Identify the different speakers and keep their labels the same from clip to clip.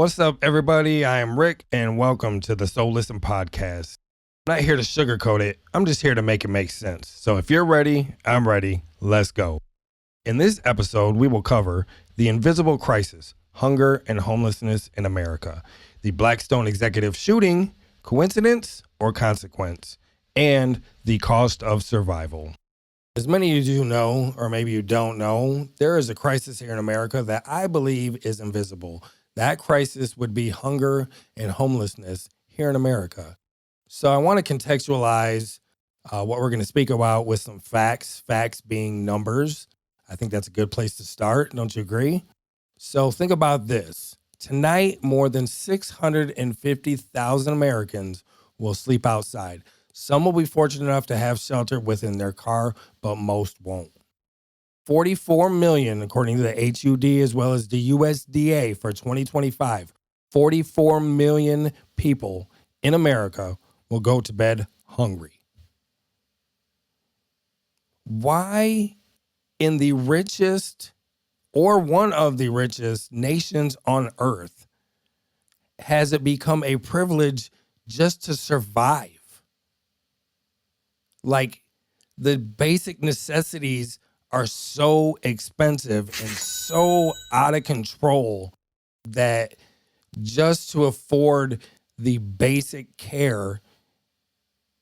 Speaker 1: What's up, everybody? I am Rick, and welcome to the So Listen podcast. I'm not here to sugarcoat it. I'm just here to make it make sense. So if you're ready, I'm ready. Let's go. In this episode, we will cover the invisible crisis, hunger and homelessness in America, the Blackstone executive shooting, coincidence or consequence, and the cost of survival. As many of you know, or maybe you don't know, there is a crisis here in America that I believe is invisible. That crisis would be hunger and homelessness here in America. So I want to contextualize what we're going to speak about with some facts being numbers. I think that's a good place to start. Don't you agree? So think about this. Tonight, more than 650,000 Americans will sleep outside. Some will be fortunate enough to have shelter within their car, but most won't. 44 million, according to the HUD as well as the USDA for 2025, 44 million people in America will go to bed hungry. Why in the richest or one of the richest nations on earth has it become a privilege just to survive? Like, the basic necessities are so expensive and so out of control that just to afford the basic care,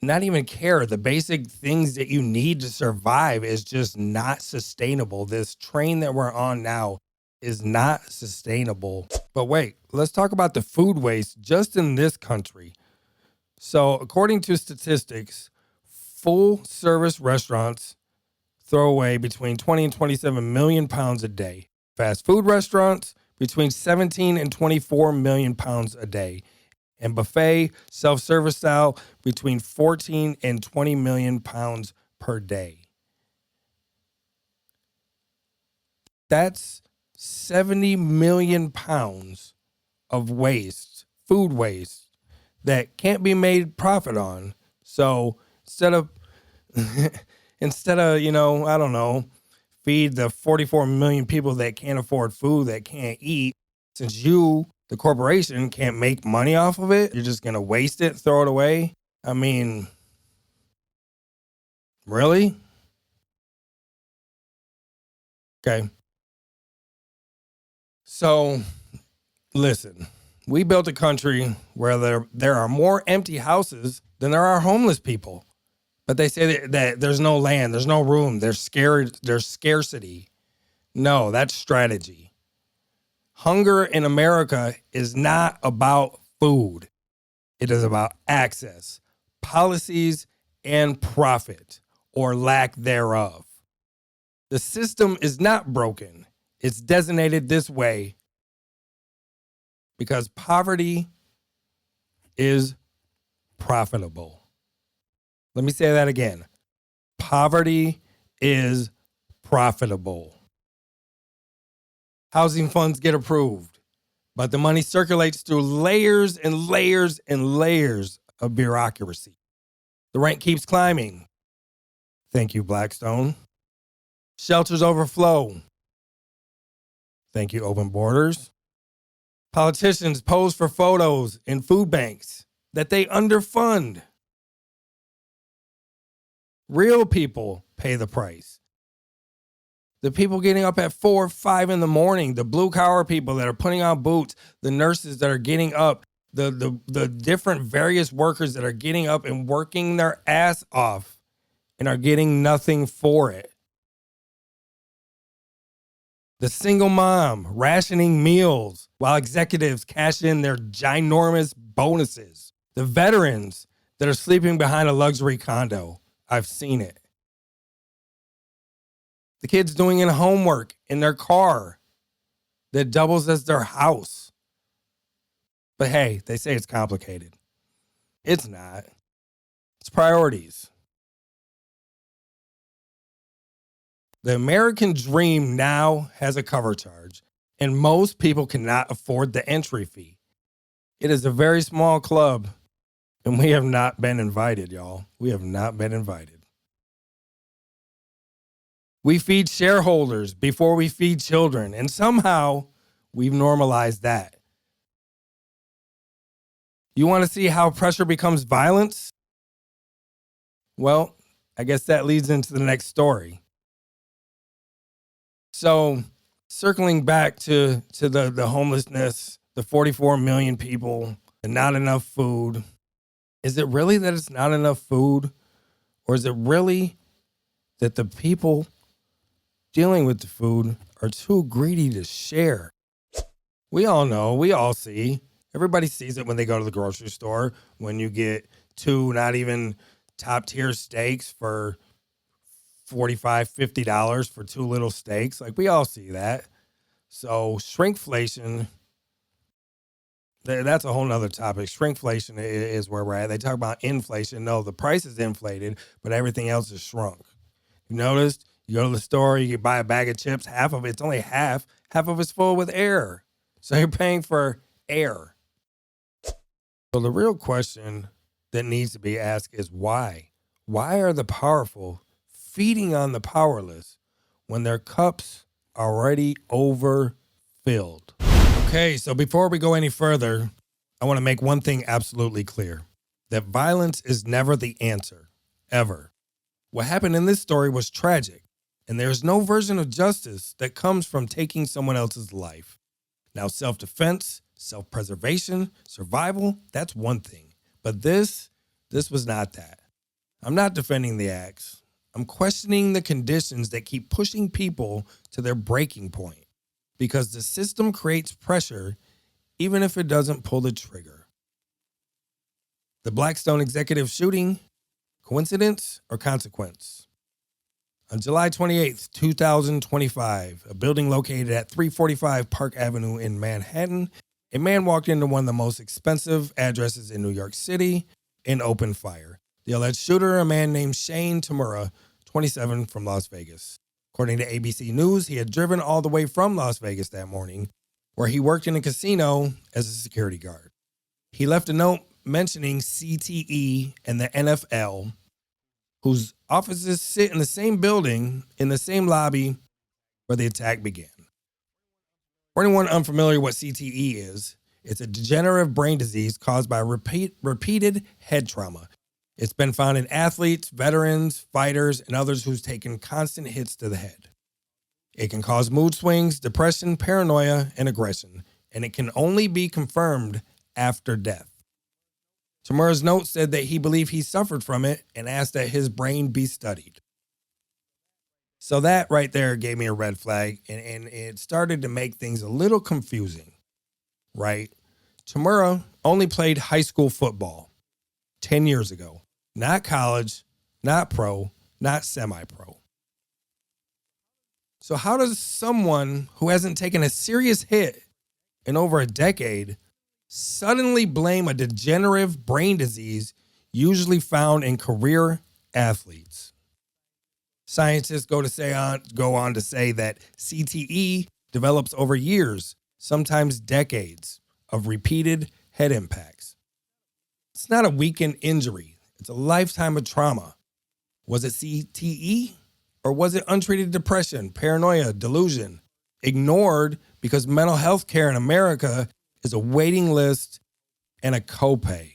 Speaker 1: not even care, the basic things that you need to survive is just not sustainable. This train that we're on now is not sustainable. But wait, let's talk about the food waste just in this country. So according to statistics, full service restaurants throw away between 20 and 27 million pounds a day. Fast food restaurants, between 17 and 24 million pounds a day. And buffet, self-service style, between 14 and 20 million pounds per day. That's 70 million pounds of waste, food waste, that can't be made profit on. So instead of, feed the 44 million people that can't afford food, that can't eat, since you, the corporation, can't make money off of it, you're just going to waste it, throw it away? I mean, really? Okay. So, listen, we built a country where there are more empty houses than there are homeless people. But they say that there's no land, there's no room, there's scarcity. No, that's strategy. Hunger in America is not about food. It is about access, policies, and profit, or lack thereof. The system is not broken. It's designated this way because poverty is profitable. Let me say that again. Poverty is profitable. Housing funds get approved, but the money circulates through layers and layers and layers of bureaucracy. The rent keeps climbing. Thank you, Blackstone. Shelters overflow. Thank you, open borders. Politicians pose for photos in food banks that they underfund. Real people pay the price. The people getting up at 4 or 5 in the morning, the blue collar people that are putting on boots, the nurses that are getting up, the different various workers that are getting up and working their ass off and are getting nothing for it. The single mom rationing meals while executives cash in their ginormous bonuses. The veterans that are sleeping behind a luxury condo. I've seen it. The kids doing homework in their car that doubles as their house. But hey, they say it's complicated. It's not. It's priorities. The American dream now has a cover charge, and most people cannot afford the entry fee. It is a very small club, and we have not been invited, y'all. We have not been invited. We feed shareholders before we feed children, and somehow we've normalized that. You want to see how pressure becomes violence? Well, I guess that leads into the next story. So, circling back to the homelessness, the 44 million people, and not enough food. Is it really that it's not enough food? Or is it really that the people dealing with the food are too greedy to share? We all know, we all see. Everybody sees it when they go to the grocery store, when you get two not even top tier steaks for $45, $50 for two little steaks. Like, we all see that. So shrinkflation, that's a whole nother topic. Shrinkflation is where we're at. They talk about inflation. No, the price is inflated, but everything else is shrunk. You noticed? You go to the store, you buy a bag of chips, half of it's only half of it's full with air. So you're paying for air. So the real question that needs to be asked is why? Why are the powerful feeding on the powerless when their cups are already overfilled? Okay, so before we go any further, I want to make one thing absolutely clear. That violence is never the answer, ever. What happened in this story was tragic, and there is no version of justice that comes from taking someone else's life. Now, self-defense, self-preservation, survival, that's one thing. But this was not that. I'm not defending the acts. I'm questioning the conditions that keep pushing people to their breaking point. Because the system creates pressure even if it doesn't pull the trigger. The Blackstone executive shooting, coincidence or consequence? On July 28th, 2025, a building located at 345 Park Avenue in Manhattan, a man walked into one of the most expensive addresses in New York City and opened fire. The alleged shooter, a man named Shane Tamura, 27, from Las Vegas. According to ABC News, he had driven all the way from Las Vegas that morning, where he worked in a casino as a security guard. He left a note mentioning CTE and the NFL, whose offices sit in the same building, in the same lobby where the attack began. For anyone unfamiliar with CTE is, it's a degenerative brain disease caused by repeated head trauma. It's been found in athletes, veterans, fighters, and others who's taken constant hits to the head. It can cause mood swings, depression, paranoia, and aggression, and it can only be confirmed after death. Tamura's note said that he believed he suffered from it and asked that his brain be studied. So that right there gave me a red flag, and it started to make things a little confusing, right? Tamura only played high school football 10 years ago. Not college, not pro, not semi-pro. So how does someone who hasn't taken a serious hit in over a decade suddenly blame a degenerative brain disease usually found in career athletes? Scientists go on to say that CTE develops over years, sometimes decades, of repeated head impacts. It's not a weekend injury. It's a lifetime of trauma. Was it CTE? Or was it untreated depression, paranoia, delusion? Ignored because mental health care in America is a waiting list and a copay.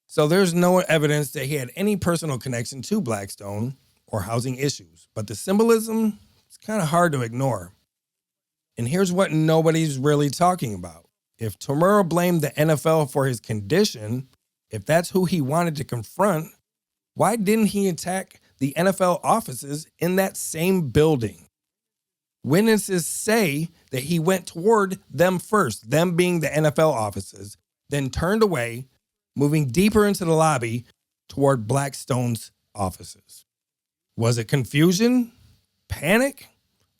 Speaker 1: So there's no evidence that he had any personal connection to Blackstone or housing issues. But the symbolism is kind of hard to ignore. And here's what nobody's really talking about. If Tamura blamed the NFL for his condition, if that's who he wanted to confront, why didn't he attack the NFL offices in that same building? Witnesses say that he went toward them first, them being the NFL offices, then turned away, moving deeper into the lobby toward Blackstone's offices. Was it confusion, panic,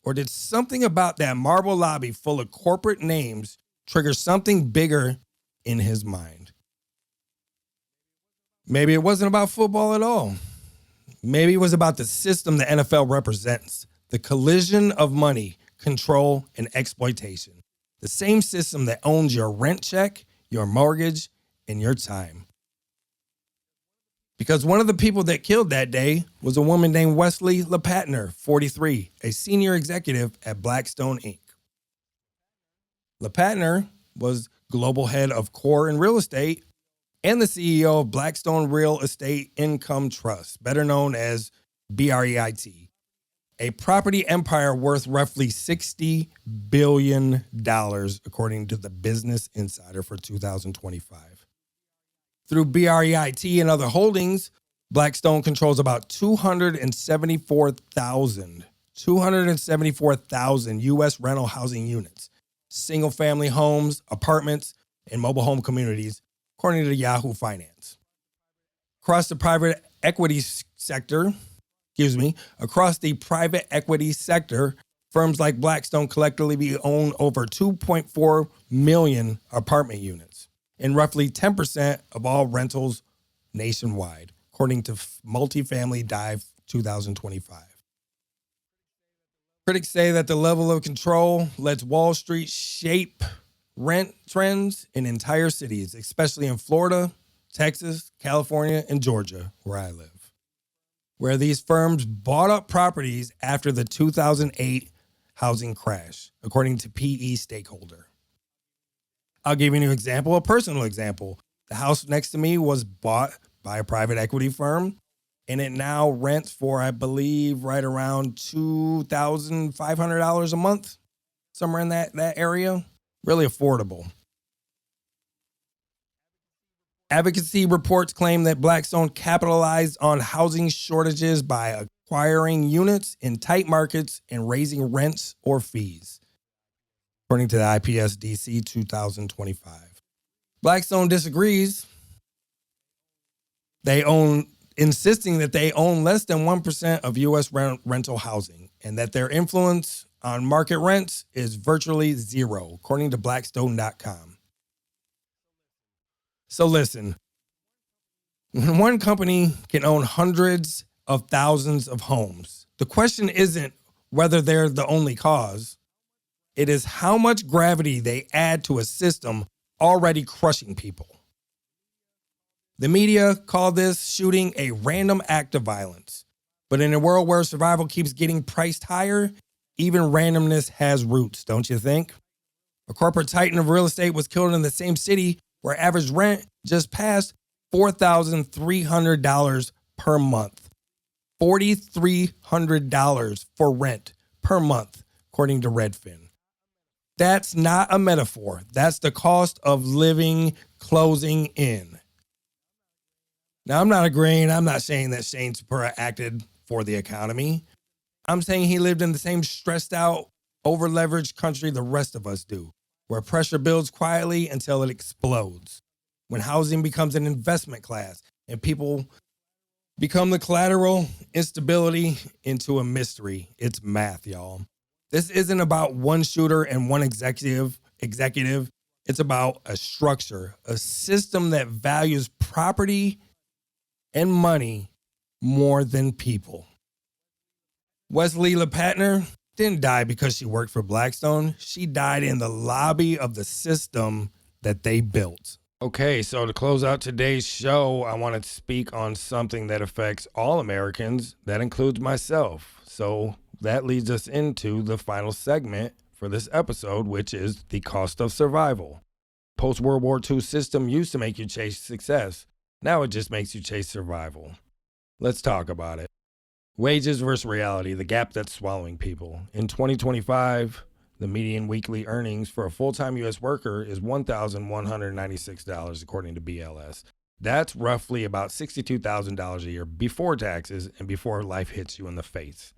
Speaker 1: or did something about that marble lobby full of corporate names trigger something bigger in his mind? Maybe it wasn't about football at all. Maybe it was about the system the NFL represents, the collision of money, control, and exploitation. The same system that owns your rent check, your mortgage, and your time. Because one of the people that killed that day was a woman named Wesley LePatner, 43, a senior executive at Blackstone Inc. LePatner was global head of core and real estate and the CEO of Blackstone Real Estate Income Trust, better known as BREIT, a property empire worth roughly $60 billion, according to the Business Insider for 2025. Through BREIT and other holdings, Blackstone controls about 274,000 U.S. rental housing units, single-family homes, apartments, and mobile home communities, according to Yahoo Finance. Across the private equity sector, firms like Blackstone collectively own over 2.4 million apartment units and roughly 10% of all rentals nationwide, according to Multifamily Dive 2025. Critics say that the level of control lets Wall Street shape rent trends in entire cities, especially in Florida, Texas, California, and Georgia, where I live, where these firms bought up properties after the 2008 housing crash, according to PE Stakeholder. I'll give you an example, a personal example. The house next to me was bought by a private equity firm, and it now rents for, I believe, right around $2,500 a month, somewhere in that area. Really affordable. Advocacy reports claim that Blackstone capitalized on housing shortages by acquiring units in tight markets and raising rents or fees, according to the IPS DC 2025. Blackstone disagrees. Insisting that they own less than 1% of U.S. rental housing and that their influence on market rents is virtually zero, according to Blackstone.com. So listen, when one company can own hundreds of thousands of homes, the question isn't whether they're the only cause. It is how much gravity they add to a system already crushing people. The media call this shooting a random act of violence. But in a world where survival keeps getting priced higher, even randomness has roots, don't you think? A corporate titan of real estate was killed in the same city where average rent just passed $4,300 per month. $4,300 for rent per month, according to Redfin. That's not a metaphor. That's the cost of living closing in. Now, I'm not agreeing. I'm not saying that Shane Supura acted for the economy. I'm saying he lived in the same stressed out, over-leveraged country the rest of us do, where pressure builds quietly until it explodes. When housing becomes an investment class and people become the collateral, instability into a mystery. It's math, y'all. This isn't about one shooter and one executive. It's about a structure, a system that values property and money more than people. Wesley LePatner didn't die because she worked for Blackstone. She died in the lobby of the system that they built. Okay, so to close out today's show, I want to speak on something that affects all Americans. That includes myself. So that leads us into the final segment for this episode, which is the cost of survival. Post-World War II system used to make you chase success. Now it just makes you chase survival. Let's talk about it. Wages versus reality, the gap that's swallowing people. In 2025, the median weekly earnings for a full-time U.S. worker is $1,196, according to BLS. That's roughly about $62,000 a year before taxes and before life hits you in the face.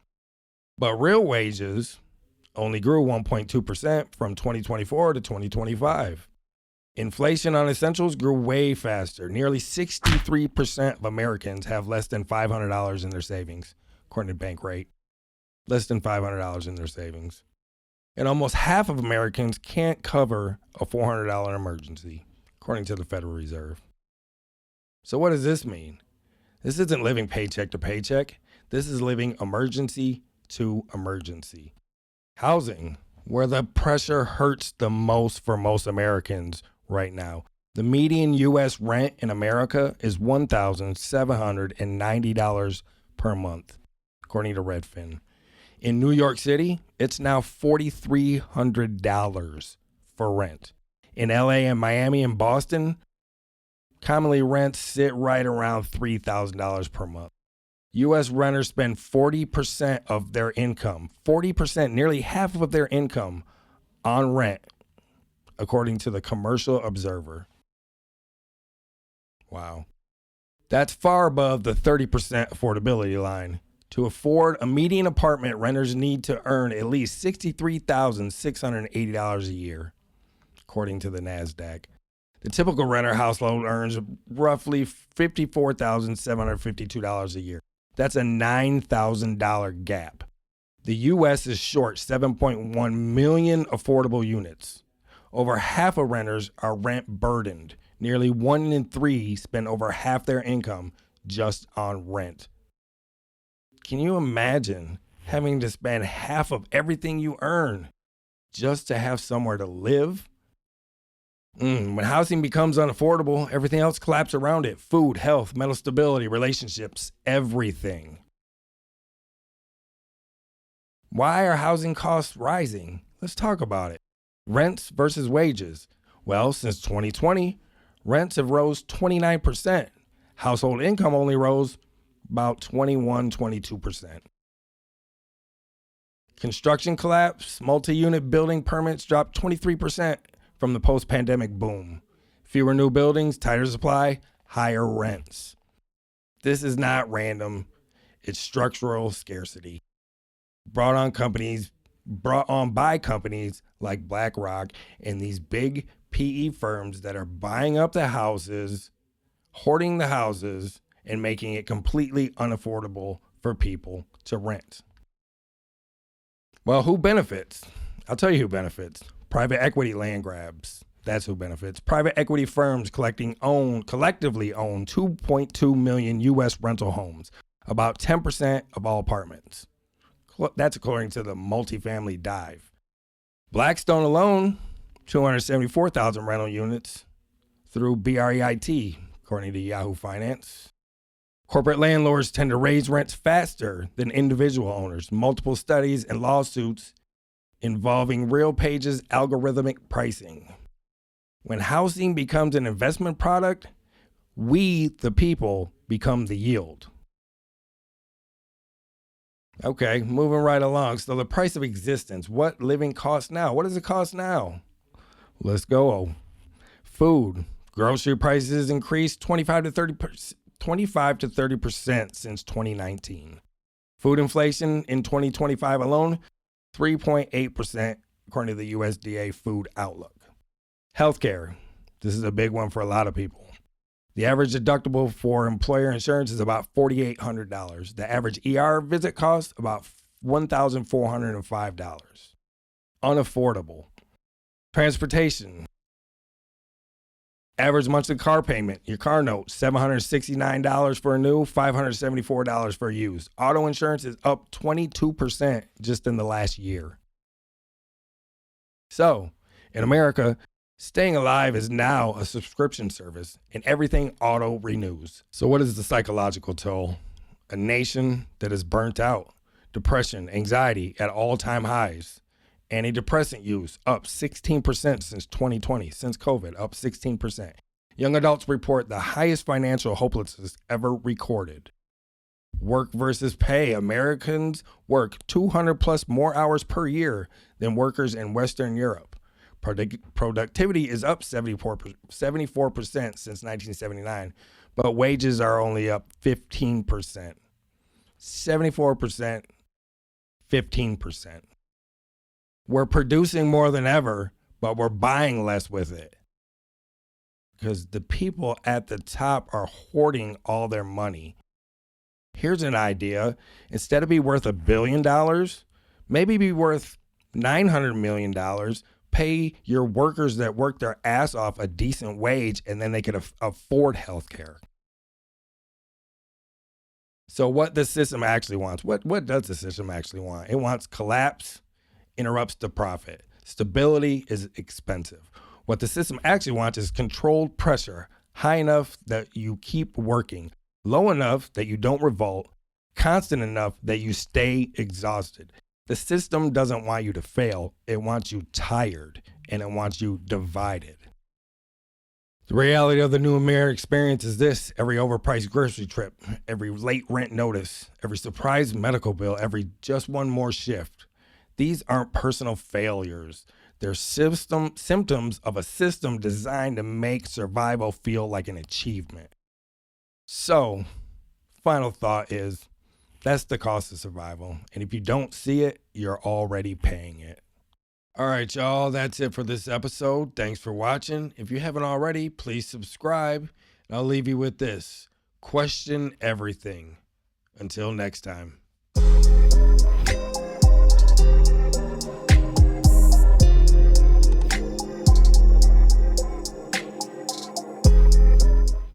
Speaker 1: But real wages only grew 1.2% from 2024 to 2025. Inflation on essentials grew way faster. Nearly 63% of Americans have less than $500 in their savings, according to Bankrate. Less than $500 in their savings. And almost half of Americans can't cover a $400 emergency, according to the Federal Reserve. So what does this mean? This isn't living paycheck to paycheck. This is living emergency to emergency. Housing, where the pressure hurts the most for most Americans right now. The median U.S. rent in America is $1,790 per month, according to Redfin. In New York City, it's now $4,300 for rent. In LA and Miami and Boston, commonly rents sit right around $3,000 per month. U.S. renters spend 40% of their income, 40%, nearly half of their income, on rent, according to the Commercial Observer. Wow. That's far above the 30% affordability line. To afford a median apartment, renters need to earn at least $63,680 a year, according to the NASDAQ. The typical renter household earns roughly $54,752 a year. That's a $9,000 gap. The U.S. is short 7.1 million affordable units. Over half of renters are rent burdened. Nearly 1 in 3 spend over half their income just on rent. Can you imagine having to spend half of everything you earn just to have somewhere to live? When housing becomes unaffordable, everything else collapses around it. Food, health, mental stability, relationships, everything. Why are housing costs rising? Let's talk about it. Rents versus wages. Well, since 2020, rents have rose 29%. Household income only rose about 22%. Construction collapse, multi-unit building permits dropped 23% from the post-pandemic boom. Fewer new buildings, tighter supply, higher rents. This is not random. It's structural scarcity. Brought on by companies like BlackRock and these big PE firms that are buying up the houses, hoarding the houses, and making it completely unaffordable for people to rent. Well, who benefits? I'll tell you who benefits. Private equity land grabs. That's who benefits. Private equity firms collectively own 2.2 million U.S. rental homes, about 10% of all apartments. That's according to the Multifamily Dive. Blackstone alone, 274,000 rental units through BREIT, according to Yahoo Finance. Corporate landlords tend to raise rents faster than individual owners. Multiple studies and lawsuits involving RealPage's algorithmic pricing. When housing becomes an investment product, we, the people, become the yield. Okay, moving right along. So the price of existence, what living costs now? What does it cost now? Let's go. Food. Grocery prices increased 25 to 30% since 2019. Food inflation in 2025 alone, 3.8%, according to the USDA Food Outlook. Healthcare. This is a big one for a lot of people. The average deductible for employer insurance is about $4,800. The average ER visit costs about $1,405. Unaffordable. Transportation. Average monthly car payment, your car note, $769 for a new, $574 for a used. Auto insurance is up 22% just in the last year. So, in America, staying alive is now a subscription service, and everything auto renews. So what is the psychological toll? A nation that is burnt out, depression, anxiety at all-time highs. Antidepressant use up 16% since 2020, since COVID, up 16%. Young adults report the highest financial hopelessness ever recorded. Work versus pay. Americans work 200 plus more hours per year than workers in Western Europe. Productivity is up 74% since 1979, but wages are only up 15%. 74%, 15%. We're producing more than ever, but we're buying less with it. Because the people at the top are hoarding all their money. Here's an idea. Instead of be worth $1 billion, maybe be worth $900 million. Pay your workers that work their ass off a decent wage, and then they could afford health care. So what the system actually wants, what does the system actually want? It wants collapse, interrupts the profit. Stability is expensive. What the system actually wants is controlled pressure, high enough that you keep working, low enough that you don't revolt, constant enough that you stay exhausted. The system doesn't want you to fail. It wants you tired, and it wants you divided. The reality of the new American experience is this: every overpriced grocery trip, every late rent notice, every surprise medical bill, every just one more shift. These aren't personal failures. They're symptoms of a system designed to make survival feel like an achievement. So, final thought is that's the cost of survival. And if you don't see it, you're already paying it. All right, y'all, that's it for this episode. Thanks for watching. If you haven't already, please subscribe. And I'll leave you with this: question everything. Until next time.